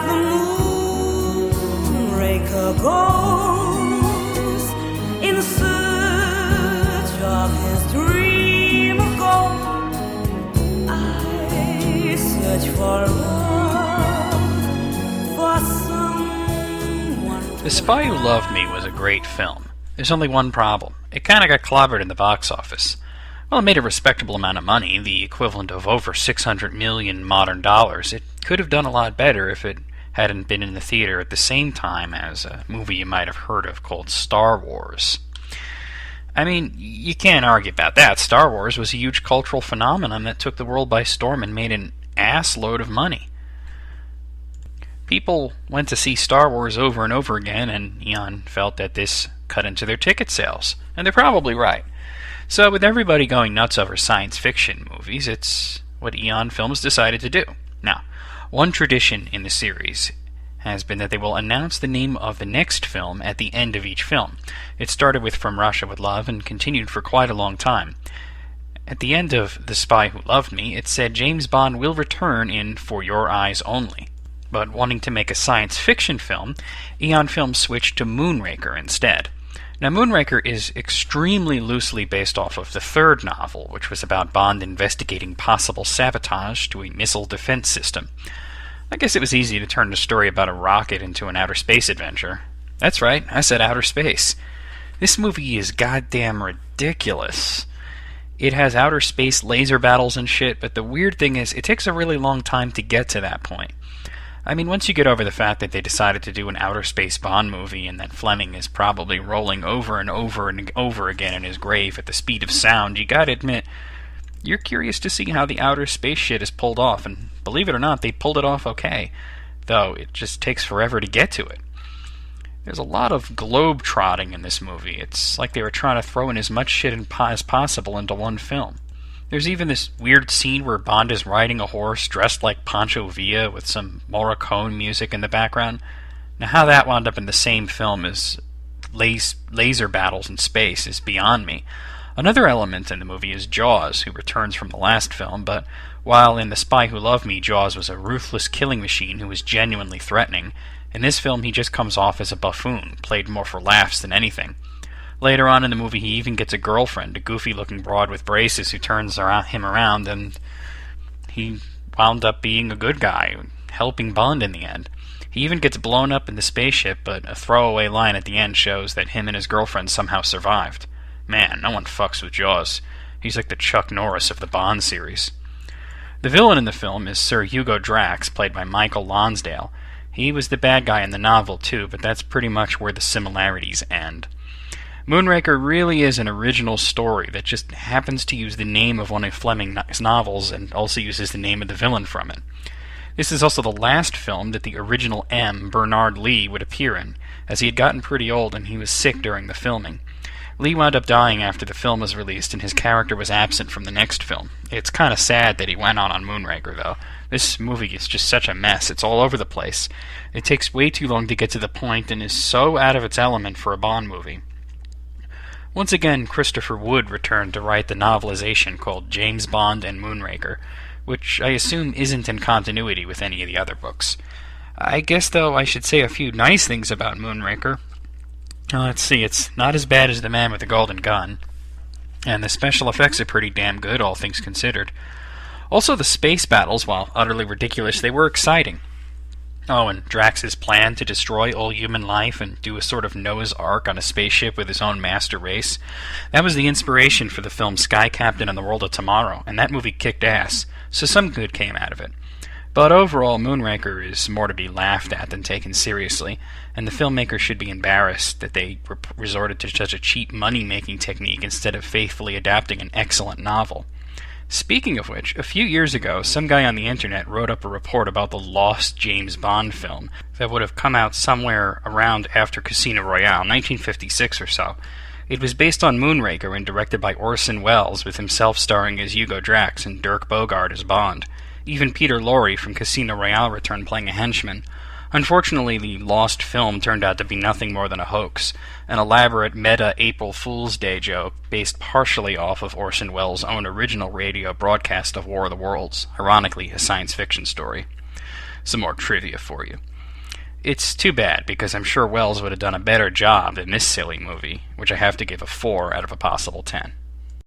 the moonraker goes in search of his dream of gold. I search for love, for someone. The Spy Who Loved Me was a great film. There's only one problem. It kind of got clobbered in the box office. Well, it made a respectable amount of money, the equivalent of over $600 million modern dollars. It could have done a lot better if it hadn't been in the theater at the same time as a movie you might have heard of called Star Wars. I mean, you can't argue about that. Star Wars was a huge cultural phenomenon that took the world by storm and made an ass-load of money. People went to see Star Wars over and over again, and Eon felt that this cut into their ticket sales. And they're probably right. So with everybody going nuts over science fiction movies, it's what Eon Films decided to do. Now, one tradition in the series has been that they will announce the name of the next film at the end of each film. It started with From Russia with Love and continued for quite a long time. At the end of The Spy Who Loved Me, it said James Bond will return in For Your Eyes Only. But wanting to make a science fiction film, Eon Films switched to Moonraker instead. Now, Moonraker is extremely loosely based off of the third novel, which was about Bond investigating possible sabotage to a missile defense system. I guess it was easy to turn the story about a rocket into an outer space adventure. That's right, I said outer space. This movie is goddamn ridiculous. It has outer space laser battles and shit, but the weird thing is, it takes a really long time to get to that point. I mean, once you get over the fact that they decided to do an outer space Bond movie and that Fleming is probably rolling over and over and over again in his grave at the speed of sound, you gotta admit, you're curious to see how the outer space shit is pulled off, and believe it or not, they pulled it off okay, though it just takes forever to get to it. There's a lot of globe-trotting in this movie. It's like they were trying to throw in as much shit as possible into one film. There's even this weird scene where Bond is riding a horse dressed like Pancho Villa with some Morricone music in the background. Now, how that wound up in the same film as laser battles in space is beyond me. Another element in the movie is Jaws, who returns from the last film, but while in The Spy Who Loved Me, Jaws was a ruthless killing machine who was genuinely threatening, in this film he just comes off as a buffoon, played more for laughs than anything. Later on in the movie, he even gets a girlfriend, a goofy-looking broad with braces who turns him around, and he wound up being a good guy, helping Bond in the end. He even gets blown up in the spaceship, but a throwaway line at the end shows that him and his girlfriend somehow survived. Man, no one fucks with Jaws. He's like the Chuck Norris of the Bond series. The villain in the film is Sir Hugo Drax, played by Michael Lonsdale. He was the bad guy in the novel, too, but that's pretty much where the similarities end. Moonraker really is an original story that just happens to use the name of one of Fleming's novels and also uses the name of the villain from it. This is also the last film that the original M, Bernard Lee, would appear in, as he had gotten pretty old and he was sick during the filming. Lee wound up dying after the film was released and his character was absent from the next film. It's kind of sad that he went on Moonraker, though. This movie is just such a mess. It's all over the place. It takes way too long to get to the point and is so out of its element for a Bond movie. Once again, Christopher Wood returned to write the novelization called James Bond and Moonraker, which I assume isn't in continuity with any of the other books. I guess, though, I should say a few nice things about Moonraker. Let's see, it's not as bad as The Man with the Golden Gun, and the special effects are pretty damn good, all things considered. Also, the space battles, while utterly ridiculous, they were exciting. Oh, and Drax's plan to destroy all human life and do a sort of Noah's Ark on a spaceship with his own master race. That was the inspiration for the film Sky Captain and the World of Tomorrow, and that movie kicked ass, so some good came out of it. But overall, Moonraker is more to be laughed at than taken seriously, and the filmmakers should be embarrassed that they resorted to such a cheap money-making technique instead of faithfully adapting an excellent novel. Speaking of which, a few years ago, some guy on the internet wrote up a report about the lost James Bond film that would have come out somewhere around after Casino Royale, 1956 or so. It was based on Moonraker and directed by Orson Welles, with himself starring as Hugo Drax and Dirk Bogarde as Bond. Even Peter Lorre from Casino Royale returned playing a henchman. Unfortunately, the lost film turned out to be nothing more than a hoax, an elaborate meta April Fool's Day joke based partially off of Orson Welles' own original radio broadcast of War of the Worlds, ironically a science fiction story. Some more trivia for you. it's too bad, because I'm sure Wells would have done a better job than this silly movie, which I have to give a 4 out of a possible 10.